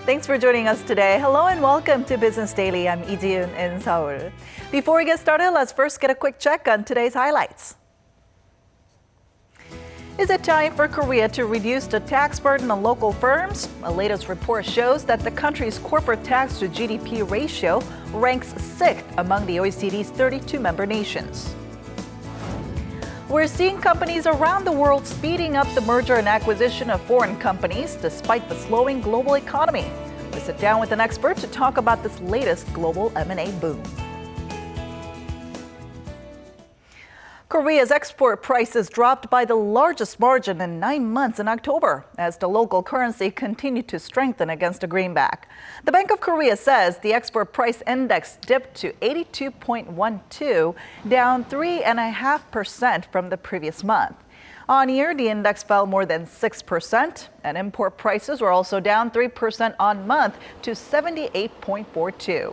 Thanks for joining us today. Hello and welcome to Business Daily. I'm Jeju in Seoul. Before we get started, let's first get a quick check on today's highlights. Is it time for Korea to reduce the tax burden on local firms? A latest report shows that the country's corporate tax to GDP ratio ranks 6th among the OECD's 32 member nations. We're seeing companies around the world speeding up the merger and acquisition of foreign companies despite the slowing global economy. We sit down with an expert to talk about this latest global M&A boom. Korea's export prices dropped by the largest margin in 9 months in October as the local currency continued to strengthen against the greenback. The Bank of Korea says the export price index dipped to 82.12, down 3.5% from the previous month. On year, the index fell more than 6%, and import prices were also down 3% on month to 78.42.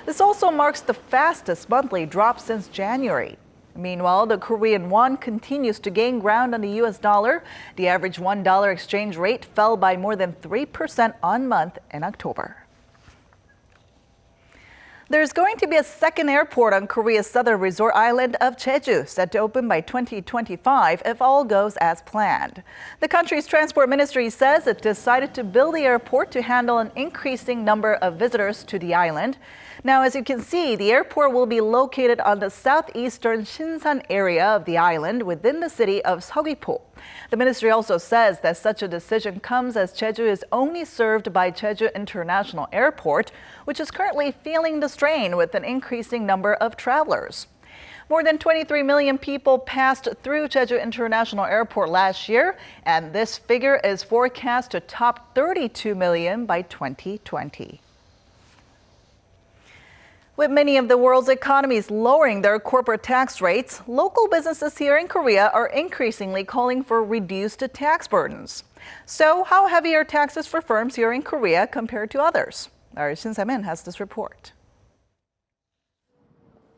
This also marks the fastest monthly drop since January. Meanwhile, the Korean won continues to gain ground on the U.S. dollar. The average $1 exchange rate fell by more than 3% on month in October. There's going to be a second airport on Korea's southern resort island of Jeju, set to open by 2025 if all goes as planned. The country's transport ministry says it decided to build the airport to handle an increasing number of visitors to the island. Now, as you can see, the airport will be located on the southeastern Shinsan area of the island within the city of Seogwipo. The ministry also says that such a decision comes as Jeju is only served by Jeju International Airport, which is currently feeling the strain with an increasing number of travelers. More than 23 million people passed through Jeju International Airport last year, and this figure is forecast to top 32 million by 2020. With many of the world's economies lowering their corporate tax rates, local businesses here in Korea are increasingly calling for reduced tax burdens. So, how heavy are taxes for firms here in Korea compared to others? Our Shin Se-min has this report.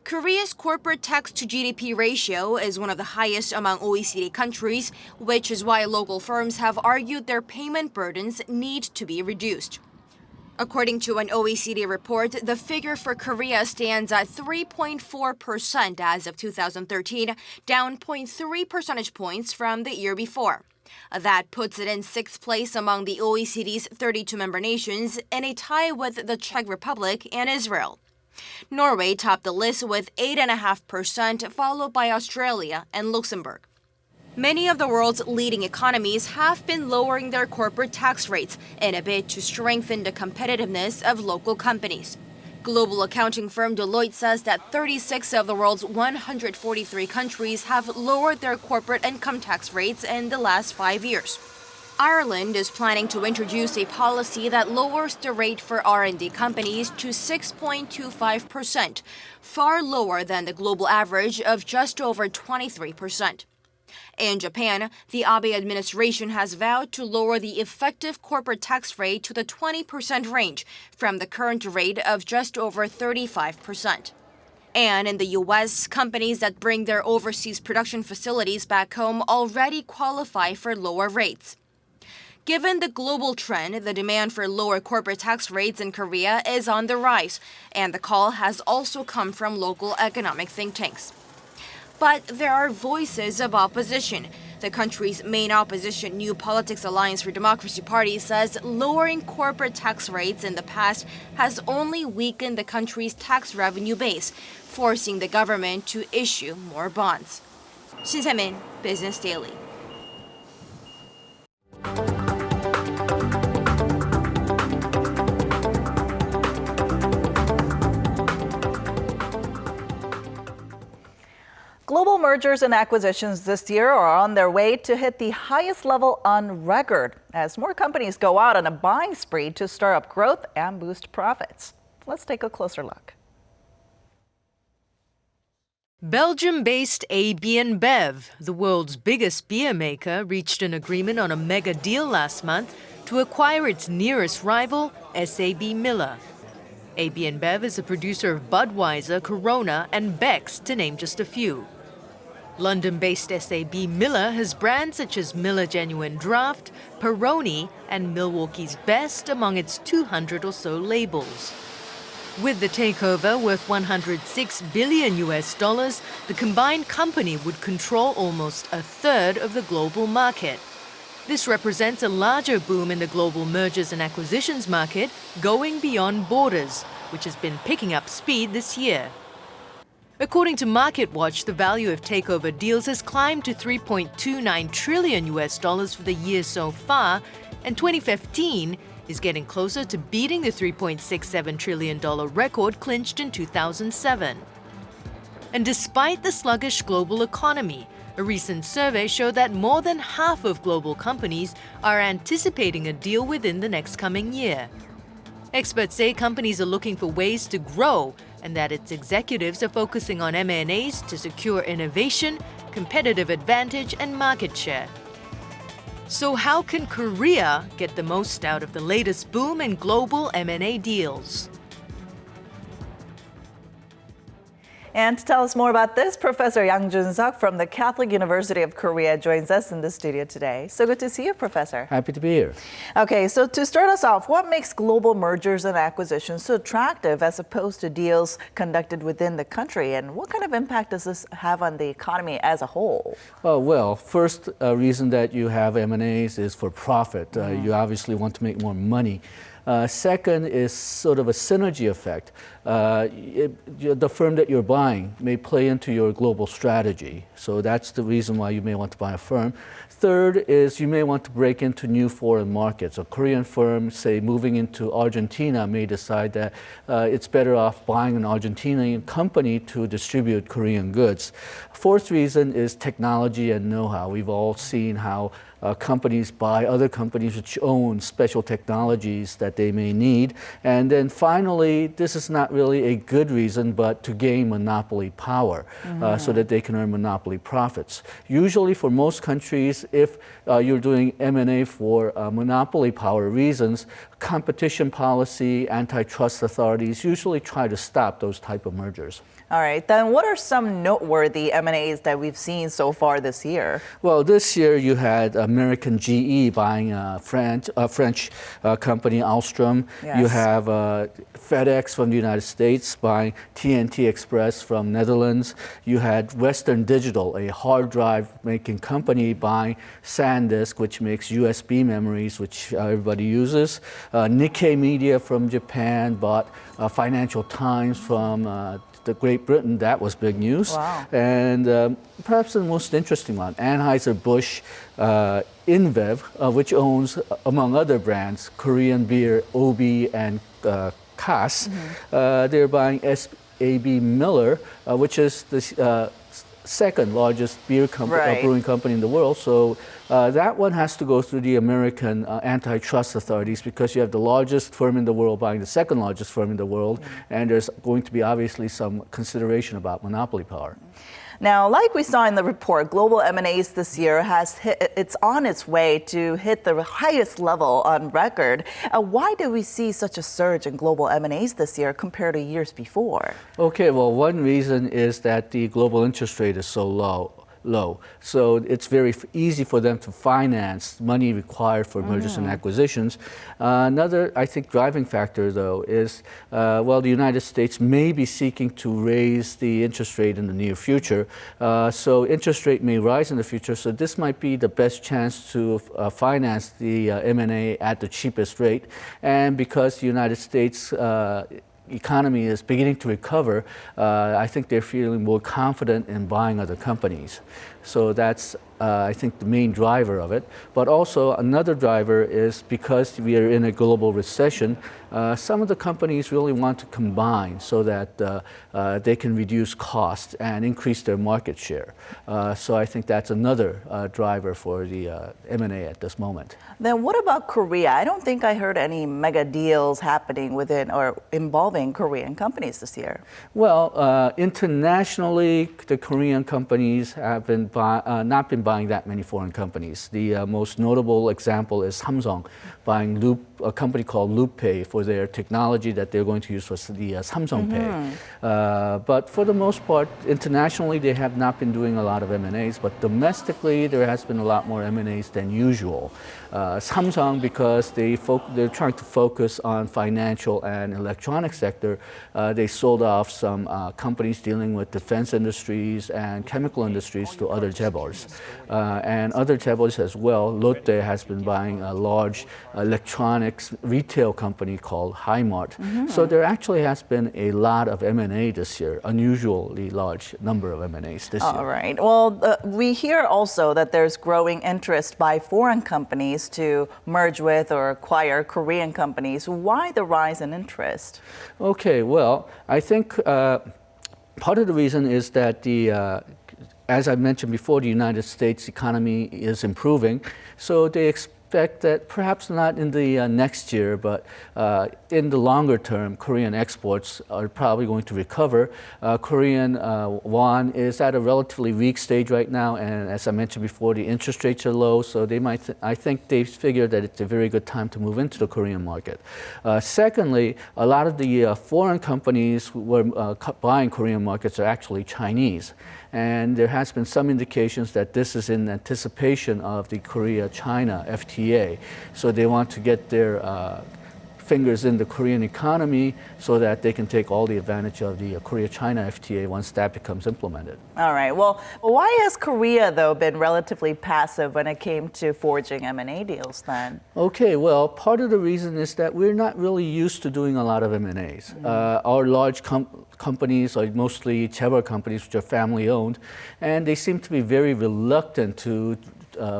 Korea's corporate tax to GDP ratio is one of the highest among OECD countries, which is why local firms have argued their payment burdens need to be reduced. According to an OECD report, the figure for Korea stands at 3.4% as of 2013, down 0.3 percentage points from the year before. That puts it in 6th place among the OECD's 32 member nations, in a tie with the Czech Republic and Israel. Norway topped the list with 8.5%, followed by Australia and Luxembourg. Many of the world's leading economies have been lowering their corporate tax rates in a bid to strengthen the competitiveness of local companies. Global accounting firm Deloitte says that 36 of the world's 143 countries have lowered their corporate income tax rates in the last 5 years. Ireland is planning to introduce a policy that lowers the rate for R&D companies to 6.25%, far lower than the global average of just over 23%. In Japan, the Abe administration has vowed to lower the effective corporate tax rate to the 20% range from the current rate of just over 35%. And in the U.S., companies that bring their overseas production facilities back home already qualify for lower rates. Given the global trend, the demand for lower corporate tax rates in Korea is on the rise, and the call has also come from local economic think tanks. But there are voices of opposition. The country's main opposition, New Politics Alliance for Democracy Party, says lowering corporate tax rates in the past has only weakened the country's tax revenue base, forcing the government to issue more bonds. Shin Se-min, Business Daily. Global mergers and acquisitions this year are on their way to hit the highest level on record as more companies go out on a buying spree to stir up growth and boost profits. Let's take a closer look. Belgium-based AB InBev, the world's biggest beer maker, reached an agreement on a mega deal last month to acquire its nearest rival, SAB Miller. AB InBev is a producer of Budweiser, Corona, and Beck's, to name just a few. London-based SAB Miller has brands such as Miller Genuine Draft, Peroni, and Milwaukee's Best among its 200 or so labels. With the takeover worth $106 billion, the combined company would control almost a third of the global market. This represents a larger boom in the global mergers and acquisitions market, going beyond borders, which has been picking up speed this year. According to MarketWatch, the value of takeover deals has climbed to $3.29 trillion for the year so far, and 2015 is getting closer to beating the $3.67 trillion record clinched in 2007. And despite the sluggish global economy, a recent survey showed that more than half of global companies are anticipating a deal within the next coming year. Experts say companies are looking for ways to grow and that its executives are focusing on M&As to secure innovation, competitive advantage, and market share. So how can Korea get the most out of the latest boom in global M&A deals? And to tell us more about this, Professor Yang Jun-seok from the Catholic University of Korea joins us in the studio today. So good to see you, Professor. Happy to be here. Okay, so to start us off, what makes global mergers and acquisitions so attractive as opposed to deals conducted within the country? And what kind of impact does this have on the economy as a whole? Well, first reason that you have M&As is for profit. You obviously want to make more money. Second is sort of a synergy effect. The firm that you're buying may play into your global strategy. So that's the reason why you may want to buy a firm. Third is you may want to break into new foreign markets. A Korean firm, say, moving into Argentina may decide that it's better off buying an Argentinian company to distribute Korean goods. Fourth reason is technology and know-how. We've all seen how companies buy other companies which own special technologies that they may need. And then finally, this is not really a good reason, but to gain monopoly power so that they can earn monopoly profits. Usually for most countries, if you're doing M&A for monopoly power reasons, competition policy, antitrust authorities usually try to stop those type of mergers. All right, then what are some noteworthy M&As that we've seen so far this year? Well, this year you had American GE buying a French company, Alstom. Yes. You have FedEx from the United States buying TNT Express from Netherlands. You had Western Digital, a hard drive making company, buying SanDisk, which makes USB memories, which everybody uses. Nikkei Media from Japan bought Financial Times from the Great Britain. That was big news. Wow. And perhaps the most interesting one, Anheuser-Busch InBev, which owns, among other brands, Korean beer, Obi, and Cass. They're buying SAB Miller, which is the second largest beer brewing company in the world. So that one has to go through the American antitrust authorities because you have the largest firm in the world buying the second largest firm in the world, and there's going to be obviously some consideration about monopoly power. Now, like we saw in the report, global M&As this year it's on its way to hit the highest level on record. Why do we see such a surge in global M&As this year compared to years before? Okay, well, one reason is that the global interest rate is so low. So it's very easy for them to finance money required for mergers and acquisitions. Another, I think, driving factor, though, is, well, the United States may be seeking to raise the interest rate in the near future. So interest rate may rise in the future. So this might be the best chance to finance the M&A at the cheapest rate. And because the United States economy is beginning to recover, I think they're feeling more confident in buying other companies. So that's, I think, the main driver of it. But also another driver is because we are in a global recession, some of the companies really want to combine so that they can reduce costs and increase their market share. So I think that's another driver for the M&A at this moment. Then what about Korea? I don't think I heard any mega deals happening within or involving Korean companies this year. Well, internationally, the Korean companies have been not been buying that many foreign companies. The most notable example is Samsung buying a company called LoopPay for their technology that they're going to use for the Samsung Pay. But for the most part, internationally, they have not been doing a lot of M&As, but domestically, there has been a lot more M&As than usual. Samsung, because they're trying to focus on financial and electronic sector, they sold off some companies dealing with defense industries and chemical industries to other chaebols. And other chaebols as well. Lotte has been buying a large electronics retail company called Highmart. So there actually has been a lot of M&A this year, unusually large number of M&As this year. All right. Well, we hear also that there's growing interest by foreign companies to merge with or acquire Korean companies. Why the rise in interest? Okay, well, I think part of the reason is that as I mentioned before, the United States economy is improving, so they expect that perhaps not in the next year, but in the longer term, Korean exports are probably going to recover. Korean won is at a relatively weak stage right now, and as I mentioned before, the interest rates are low, so I think they figure that it's a very good time to move into the Korean market. Secondly, a lot of the foreign companies who were buying Korean markets are actually Chinese. And there has been some indications that this is in anticipation of the Korea-China FTA. So they want to get their fingers in the Korean economy so that they can take all the advantage of the Korea-China FTA once that becomes implemented. All right. Well, why has Korea, though, been relatively passive when it came to forging M&A deals then? Okay, well, part of the reason is that we're not really used to doing a lot of M&As. Our large companies are mostly chaebol companies, which are family-owned, and they seem to be very reluctant to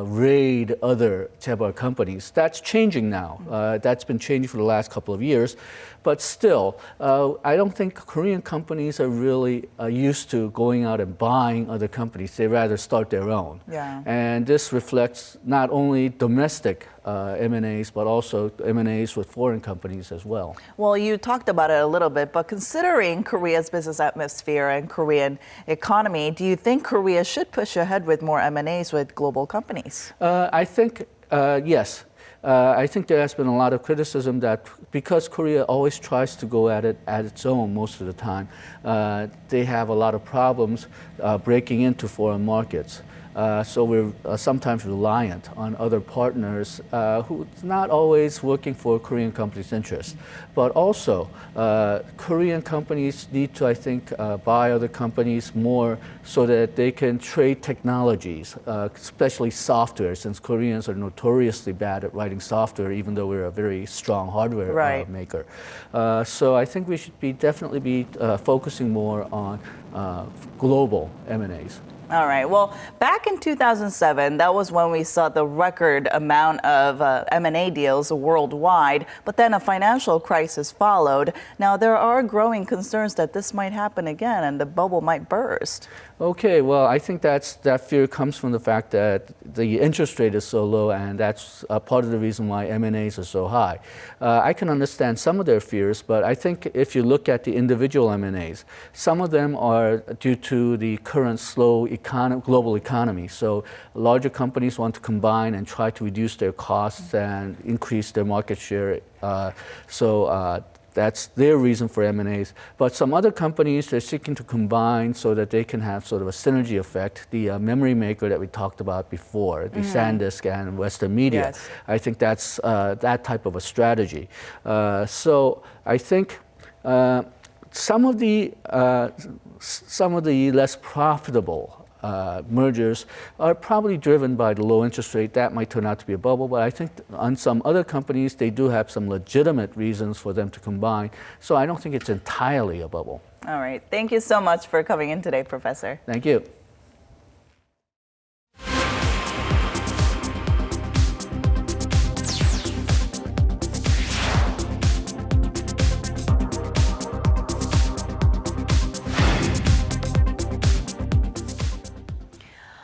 raid other chaebol companies. That's changing now. That's been changing for the last couple of years. But still, I don't think Korean companies are really used to going out and buying other companies. They rather start their own. Yeah. And this reflects not only domestic M&As, but also M&As with foreign companies as well. Well, you talked about it a little bit, but considering Korea's business atmosphere and Korean economy, do you think Korea should push ahead with more M&As with global companies? I think, yes. I think there has been a lot of criticism that because Korea always tries to go at it at its own most of the time, they have a lot of problems breaking into foreign markets. So we're sometimes reliant on other partners who's not always working for Korean companies' interests. But also, Korean companies need to, I think, buy other companies more so that they can trade technologies, especially software, since Koreans are notoriously bad at writing software, even though we're a very strong hardware maker. So I think we should definitely be focusing more on global M&As. All right. Well, back in 2007, that was when we saw the record amount of M&A deals worldwide, but then a financial crisis followed. Now, there are growing concerns that this might happen again and the bubble might burst. Okay, well, I think that fear comes from the fact that the interest rate is so low, and that's part of the reason why M&As are so high. I can understand some of their fears, but I think if you look at the individual M&As, some of them are due to the current slow global economy. So larger companies want to combine and try to reduce their costs and increase their market share. That's their reason for M&As. But some other companies, they're seeking to combine so that they can have sort of a synergy effect. The memory maker that we talked about before, the SanDisk and Western Media, Yes. I think that's that type of a strategy. So I think some of the less profitable mergers are probably driven by the low interest rate. That might turn out to be a bubble, but I think on some other companies, they do have some legitimate reasons for them to combine. So I don't think it's entirely a bubble. All right. Thank you so much for coming in today, Professor. Thank you.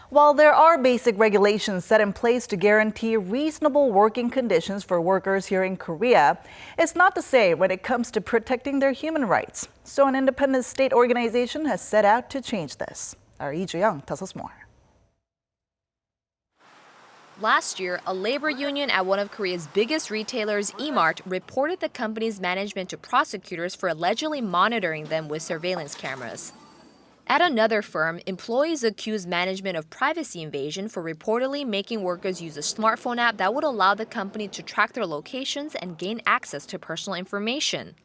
While there are basic regulations set in place to guarantee reasonable working conditions for workers here in Korea, it's not the same when it comes to protecting their human rights. So an independent state organization has set out to change this. Our Jung tells us more. Last year, a labor union at one of Korea's biggest retailers, E-Mart, reported the company's management to prosecutors for allegedly monitoring them with surveillance cameras. At another firm, employees accused management of privacy invasion for reportedly making workers use a smartphone app that would allow the company to track their locations and gain access to personal information.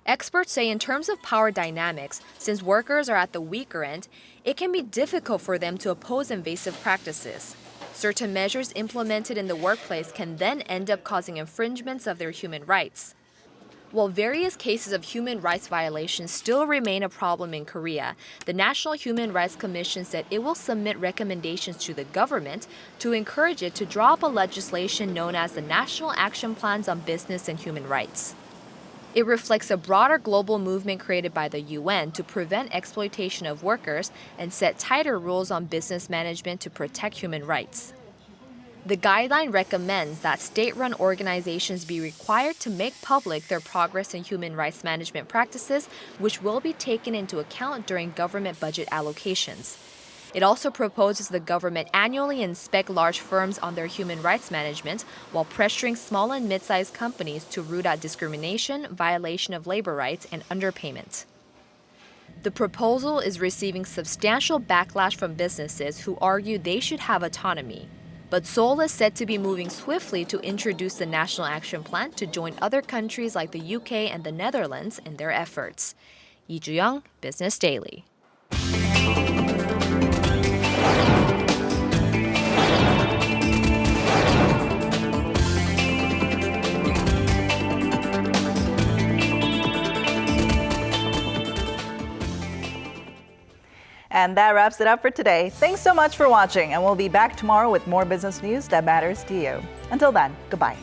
Experts say in terms of power dynamics, since workers are at the weaker end, it can be difficult for them to oppose invasive practices. Certain measures implemented in the workplace can then end up causing infringements of their human rights. While various cases of human rights violations still remain a problem in Korea, the National Human Rights Commission said it will submit recommendations to the government to encourage it to draw up a legislation known as the National Action Plans on Business and Human Rights. It reflects a broader global movement created by the UN to prevent exploitation of workers and set tighter rules on business management to protect human rights. The guideline recommends that state-run organizations be required to make public their progress in human rights management practices, which will be taken into account during government budget allocations. It also proposes the government annually inspect large firms on their human rights management while pressuring small and mid-sized companies to root out discrimination, violation of labor rights, and underpayment. The proposal is receiving substantial backlash from businesses who argue they should have autonomy. But Seoul is said to be moving swiftly to introduce the National Action Plan to join other countries like the UK and the Netherlands in their efforts. Lee Ju-young, Business Daily. And that wraps it up for today. Thanks so much for watching, and we'll be back tomorrow with more business news that matters to you. Until then, goodbye.